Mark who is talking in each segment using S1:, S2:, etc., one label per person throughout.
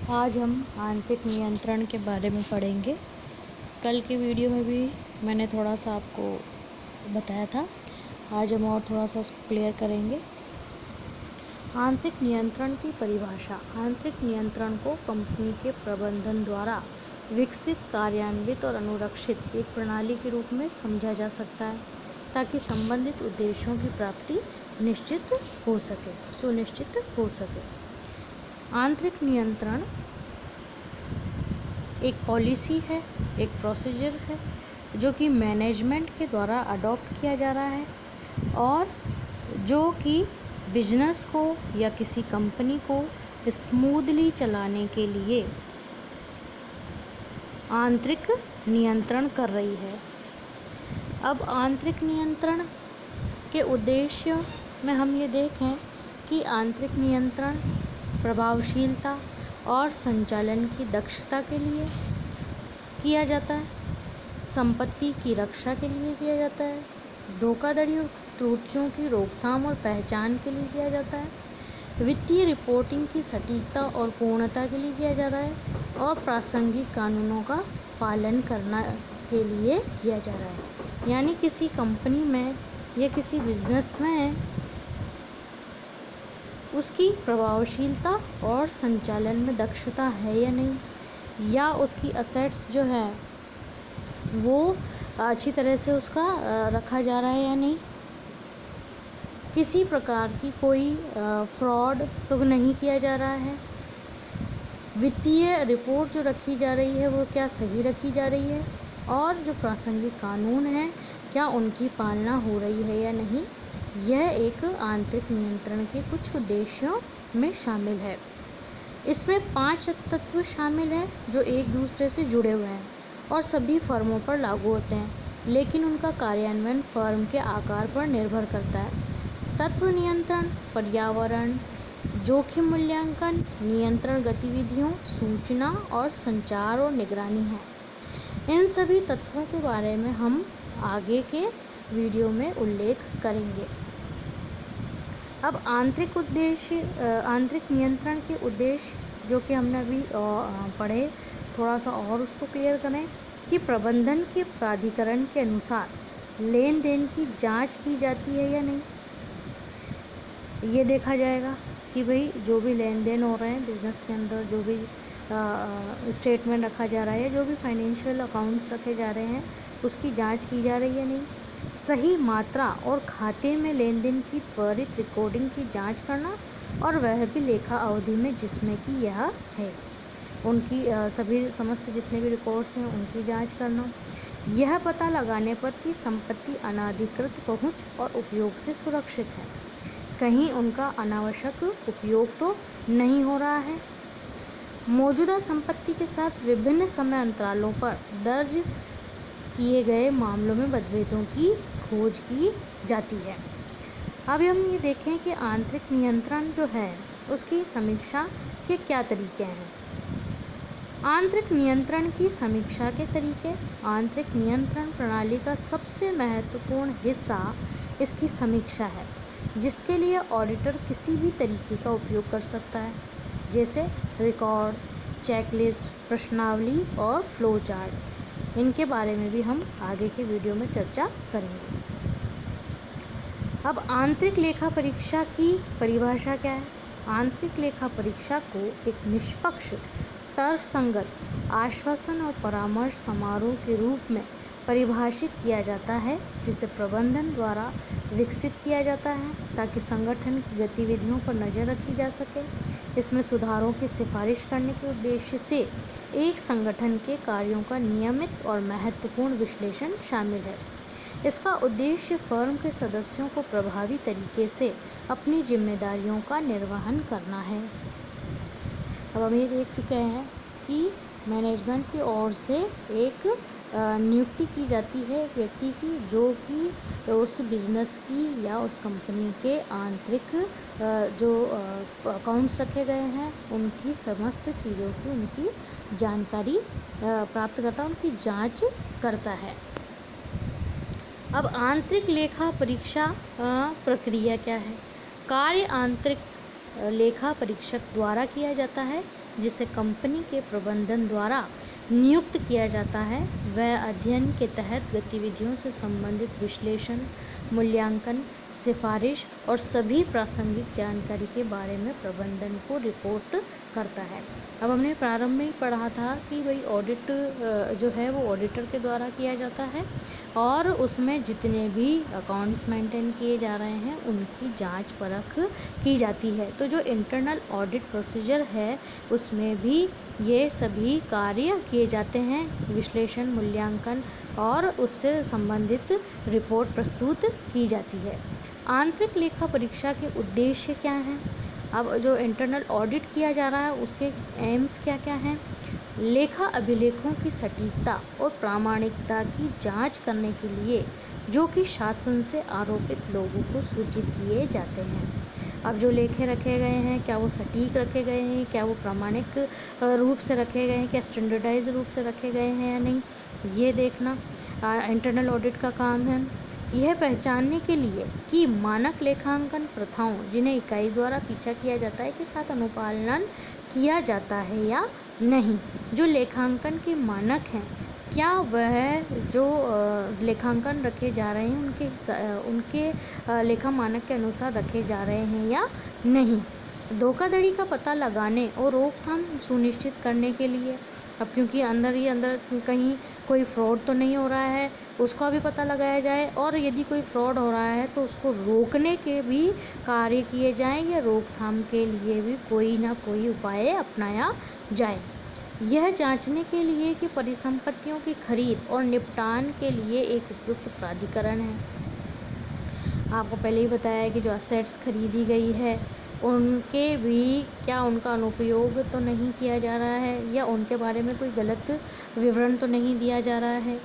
S1: आज हम आंतरिक नियंत्रण के बारे में पढ़ेंगे। कल की वीडियो में भी मैंने थोड़ा सा आपको बताया था। आज हम और थोड़ा सा उसको क्लियर करेंगे। आंतरिक नियंत्रण की परिभाषा। आंतरिक नियंत्रण को कंपनी के प्रबंधन द्वारा विकसित, कार्यान्वित और अनुरक्षित एक प्रणाली के रूप में समझा जा सकता है ताकि संबंधित उद्देश्यों की प्राप्ति सुनिश्चित हो सके। आंतरिक नियंत्रण एक पॉलिसी है, एक प्रोसीजर है जो कि मैनेजमेंट के द्वारा अडॉप्ट किया जा रहा है और जो कि बिजनेस को या किसी कंपनी को स्मूथली चलाने के लिए आंतरिक नियंत्रण कर रही है। अब आंतरिक नियंत्रण के उद्देश्य में हम ये देखें कि आंतरिक नियंत्रण प्रभावशीलता और संचालन की दक्षता के लिए किया जाता है, संपत्ति की रक्षा के लिए किया जाता है, धोखाधड़ी और त्रुटियों की रोकथाम और पहचान के लिए किया जाता है, वित्तीय रिपोर्टिंग की सटीकता और पूर्णता के लिए किया जा रहा है और प्रासंगिक कानूनों का पालन करना के लिए किया जा रहा है। यानी किसी कंपनी में या किसी बिजनेस में उसकी प्रभावशीलता और संचालन में दक्षता है या नहीं, या उसकी असेट्स जो है वो अच्छी तरह से उसका रखा जा रहा है या नहीं, किसी प्रकार की कोई फ्रॉड तो नहीं किया जा रहा है, वित्तीय रिपोर्ट जो रखी जा रही है वो क्या सही रखी जा रही है, और जो प्रासंगिक कानून हैं क्या उनकी पालना हो रही है या नहीं। यह एक आंतरिक नियंत्रण के कुछ उद्देश्यों में शामिल है। इसमें 5 तत्व शामिल हैं जो एक दूसरे से जुड़े हुए हैं और सभी फर्मों पर लागू होते हैं, लेकिन उनका कार्यान्वयन फर्म के आकार पर निर्भर करता है। तत्व नियंत्रण, पर्यावरण, जोखिम मूल्यांकन, नियंत्रण गतिविधियों, सूचना और संचार और निगरानी है। इन सभी तत्वों के बारे में हम आगे के वीडियो में उल्लेख करेंगे। अब आंतरिक नियंत्रण के उद्देश्य जो कि हमने अभी पढ़े, थोड़ा सा और उसको क्लियर करें कि प्रबंधन के प्राधिकरण के अनुसार लेन देन की जांच की जाती है या नहीं। ये देखा जाएगा कि भाई जो भी लेन देन हो रहे हैं बिज़नेस के अंदर, जो भी स्टेटमेंट रखा जा रहा है, जो भी फाइनेंशियल अकाउंट्स रखे जा रहे हैं, उसकी जांच की जा रही है नहीं। सही मात्रा और खाते में लेन देन की त्वरित रिकॉर्डिंग की जांच करना, और वह भी लेखा अवधि में जिसमें कि यह है, उनकी सभी समस्त जितने भी रिकॉर्ड्स हैं उनकी जांच करना। यह पता लगाने पर कि संपत्ति अनाधिकृत पहुंच और उपयोग से सुरक्षित है, कहीं उनका अनावश्यक उपयोग तो नहीं हो रहा है। मौजूदा संपत्ति के साथ विभिन्न समय अंतरालों पर दर्ज किए गए मामलों में मतभेदों की खोज की जाती है। अब हम ये देखें कि आंतरिक नियंत्रण जो है उसकी समीक्षा के क्या तरीके हैं। आंतरिक नियंत्रण की समीक्षा के तरीके। आंतरिक नियंत्रण प्रणाली का सबसे महत्वपूर्ण हिस्सा इसकी समीक्षा है, जिसके लिए ऑडिटर किसी भी तरीके का उपयोग कर सकता है, जैसे रिकॉर्ड, चेकलिस्ट, प्रश्नावली और फ्लो चार्ट। इनके बारे में भी हम आगे के वीडियो में चर्चा करेंगे। अब आंतरिक लेखा परीक्षा की परिभाषा क्या है। आंतरिक लेखा परीक्षा को एक निष्पक्ष, तर्कसंगत आश्वासन और परामर्श समारोह के रूप में परिभाषित किया जाता है, जिसे प्रबंधन द्वारा विकसित किया जाता है ताकि संगठन की गतिविधियों पर नज़र रखी जा सके। इसमें सुधारों की सिफारिश करने के उद्देश्य से एक संगठन के कार्यों का नियमित और महत्वपूर्ण विश्लेषण शामिल है। इसका उद्देश्य फर्म के सदस्यों को प्रभावी तरीके से अपनी जिम्मेदारियों का निर्वहन करना है। अब हम ये देख चुके हैं कि मैनेजमेंट की ओर से एक नियुक्ति की जाती है एक व्यक्ति की, जो कि उस बिजनेस की या उस कंपनी के आंतरिक जो अकाउंट्स रखे गए हैं उनकी समस्त चीज़ों की उनकी जानकारी प्राप्त करता है, उनकी जांच करता है। अब आंतरिक लेखा परीक्षा प्रक्रिया क्या है। कार्य आंतरिक लेखा परीक्षक द्वारा किया जाता है जिसे कंपनी के प्रबंधन द्वारा नियुक्त किया जाता है वह अध्ययन के तहत गतिविधियों से संबंधित विश्लेषण, मूल्यांकन, सिफारिश और सभी प्रासंगिक जानकारी के बारे में प्रबंधन को रिपोर्ट करता है। अब हमने प्रारंभ में ही पढ़ा था कि भाई ऑडिट जो है वो ऑडिटर के द्वारा किया जाता है और उसमें जितने भी अकाउंट्स मेंटेन किए जा रहे हैं उनकी जांच परख की जाती है। तो जो इंटरनल ऑडिट प्रोसीजर है उसमें भी ये सभी कार्य किए जाते हैं, विश्लेषण, मूल्यांकन और उससे संबंधित रिपोर्ट प्रस्तुत की जाती है। आंतरिक लेखा परीक्षा के उद्देश्य क्या हैं? अब जो इंटरनल ऑडिट किया जा रहा है उसके एम्स क्या क्या हैं? लेखा अभिलेखों की सटीकता और प्रामाणिकता की जांच करने के लिए जो कि शासन से आरोपित लोगों को सूचित किए जाते हैं। अब जो लेखे रखे गए हैं क्या वो सटीक रखे गए हैं, क्या वो प्रामाणिक रूप से रखे गए हैं, क्या स्टैंडर्डाइज रूप से रखे गए हैं या नहीं, ये देखना इंटरनल ऑडिट का काम है। यह पहचानने के लिए कि मानक लेखांकन प्रथाओं जिन्हें इकाई द्वारा पीछा किया जाता है के साथ अनुपालन किया जाता है या नहीं। जो लेखांकन के मानक हैं क्या वह जो लेखांकन रखे जा रहे हैं उनके लेखा मानक के अनुसार रखे जा रहे हैं या नहीं। धोखाधड़ी का पता लगाने और रोकथाम सुनिश्चित करने के लिए, अब क्योंकि अंदर ही अंदर कहीं कोई फ्रॉड तो नहीं हो रहा है उसका भी पता लगाया जाए और यदि कोई फ्रॉड हो रहा है तो उसको रोकने के भी कार्य किए जाएं या रोकथाम के लिए भी कोई ना कोई उपाय अपनाया जाए। यह जांचने के लिए कि परिसंपत्तियों की खरीद और निपटान के लिए एक उपयुक्त प्राधिकरण है। आपको पहले ही बताया है कि जो असेट्स खरीदी गई है उनके भी क्या उनका अनुपयोग तो नहीं किया जा रहा है या उनके बारे में कोई गलत विवरण तो नहीं दिया जा रहा है।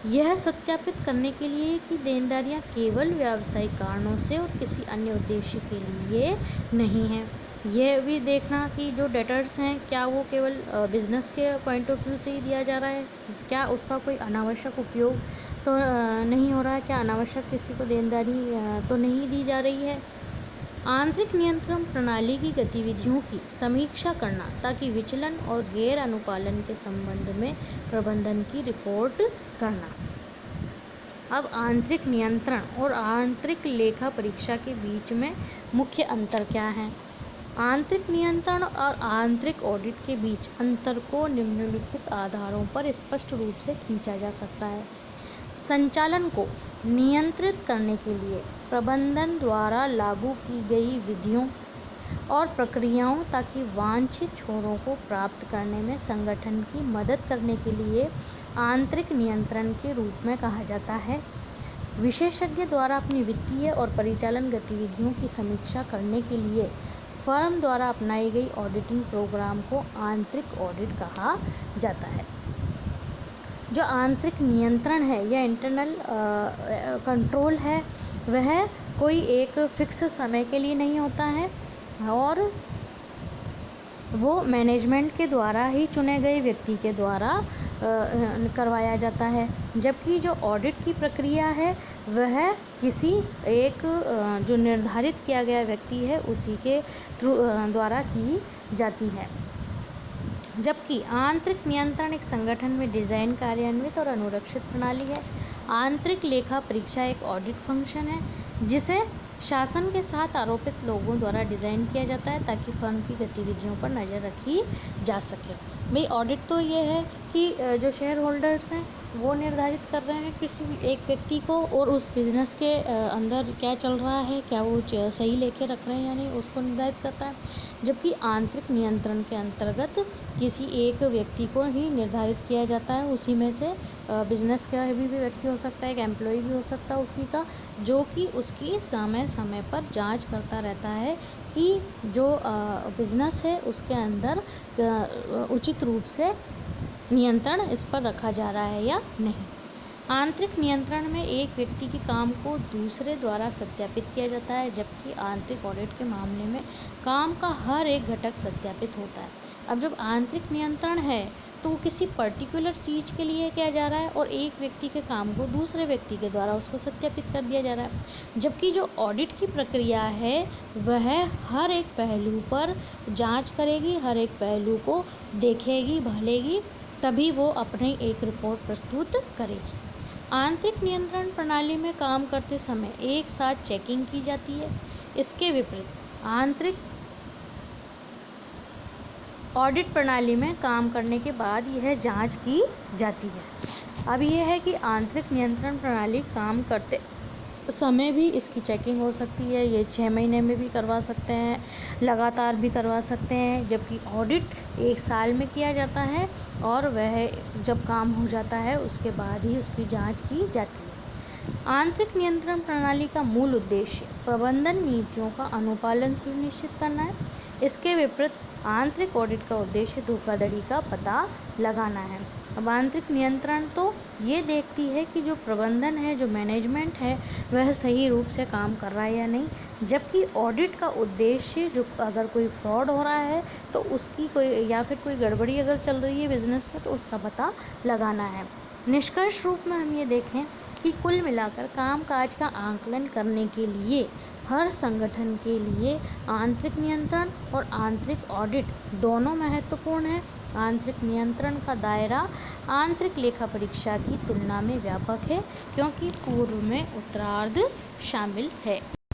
S1: यह सत्यापित करने के लिए कि देनदारियां केवल व्यावसायिक कारणों से और किसी अन्य उद्देश्य के लिए नहीं है। यह भी देखना कि जो डेटर्स हैं क्या वो केवल बिजनेस के पॉइंट ऑफ व्यू से ही दिया जा रहा है, क्या उसका कोई अनावश्यक उपयोग तो नहीं हो रहा है, क्या अनावश्यक किसी को देनदारी तो नहीं दी जा रही है। आंतरिक नियंत्रण प्रणाली की गतिविधियों की समीक्षा करना ताकि विचलन और गैर अनुपालन के संबंध में प्रबंधन की रिपोर्ट करना। अब आंतरिक नियंत्रण और आंतरिक लेखा परीक्षा के बीच में मुख्य अंतर क्या है? आंतरिक नियंत्रण और आंतरिक ऑडिट के बीच अंतर को निम्नलिखित आधारों पर स्पष्ट रूप से खींचा जा सकता है। संचालन को नियंत्रित करने के लिए प्रबंधन द्वारा लागू की गई विधियों और प्रक्रियाओं ताकि वांछित छोरों को प्राप्त करने में संगठन की मदद करने के लिए आंतरिक नियंत्रण के रूप में कहा जाता है। विशेषज्ञ द्वारा अपनी वित्तीय और परिचालन गतिविधियों की समीक्षा करने के लिए फर्म द्वारा अपनाई गई ऑडिटिंग प्रोग्राम को आंतरिक ऑडिट कहा जाता है। जो आंतरिक नियंत्रण है या इंटरनल कंट्रोल है वह कोई एक फिक्स समय के लिए नहीं होता है और वो मैनेजमेंट के द्वारा ही चुने गए व्यक्ति के द्वारा करवाया जाता है। जबकि जो ऑडिट की प्रक्रिया है वह किसी एक जो निर्धारित किया गया व्यक्ति है उसी के द्वारा की जाती है। जबकि आंतरिक नियंत्रण एक संगठन में डिज़ाइन, कार्यान्वित और अनुरक्षित प्रणाली है। आंतरिक लेखा परीक्षा एक ऑडिट फंक्शन है जिसे शासन के साथ आरोपित लोगों द्वारा डिज़ाइन किया जाता है ताकि फर्म की गतिविधियों पर नज़र रखी जा सके। भाई ऑडिट तो ये है कि जो शेयर होल्डर्स हैं वो निर्धारित कर रहे हैं किसी भी एक व्यक्ति को और उस बिज़नेस के अंदर क्या चल रहा है, क्या वो सही लेके रख रहे हैं या नहीं, उसको निर्धारित करता है। जबकि आंतरिक नियंत्रण के अंतर्गत किसी एक व्यक्ति को ही निर्धारित किया जाता है, उसी में से बिजनेस का भी व्यक्ति हो सकता है, एक एम्प्लॉय भी हो सकता है उसी का, जो कि उसकी समय समय पर जांच करता रहता है कि जो बिज़नेस है उसके अंदर उचित रूप से नियंत्रण इस पर रखा जा रहा है या नहीं। आंतरिक नियंत्रण में एक व्यक्ति के काम को दूसरे द्वारा सत्यापित किया जाता है, जबकि आंतरिक ऑडिट के मामले में काम का हर एक घटक सत्यापित होता है। अब जब आंतरिक नियंत्रण है तो वो किसी पर्टिकुलर चीज़ के लिए किया जा रहा है और एक व्यक्ति के काम को दूसरे व्यक्ति के द्वारा उसको सत्यापित कर दिया जा रहा है। जबकि जो ऑडिट की प्रक्रिया है वह हर एक पहलू पर जांच करेगी, हर एक पहलू को देखेगी, भालेगी, तभी वो अपनी एक रिपोर्ट प्रस्तुत करेगी। आंतरिक नियंत्रण प्रणाली में काम करते समय एक साथ चेकिंग की जाती है। इसके विपरीत आंतरिक ऑडिट प्रणाली में काम करने के बाद यह जांच की जाती है। अब यह है कि आंतरिक नियंत्रण प्रणाली काम करते समय भी इसकी चेकिंग हो सकती है। ये 6 महीने में भी करवा सकते हैं, लगातार भी करवा सकते हैं, जबकि ऑडिट 1 साल में किया जाता है और वह जब काम हो जाता है उसके बाद ही उसकी जांच की जाती है। आंतरिक नियंत्रण प्रणाली का मूल उद्देश्य प्रबंधन नीतियों का अनुपालन सुनिश्चित करना है। इसके विपरीत आंतरिक ऑडिट का उद्देश्य धोखाधड़ी का पता लगाना है। अब आंतरिक नियंत्रण तो ये देखती है कि जो प्रबंधन है, जो मैनेजमेंट है, वह सही रूप से काम कर रहा है या नहीं, जबकि ऑडिट का उद्देश्य जो अगर कोई फ्रॉड हो रहा है तो उसकी कोई या फिर कोई गड़बड़ी अगर चल रही है बिजनेस में तो उसका पता लगाना है। निष्कर्ष रूप में हम ये देखें कि कुल मिलाकर कामकाज का आकलन करने के लिए हर संगठन के लिए आंतरिक नियंत्रण और आंतरिक ऑडिट दोनों महत्वपूर्ण हैं। आंतरिक नियंत्रण का दायरा आंतरिक लेखा परीक्षा की तुलना में व्यापक है क्योंकि पूर्व में उत्तरार्ध शामिल है।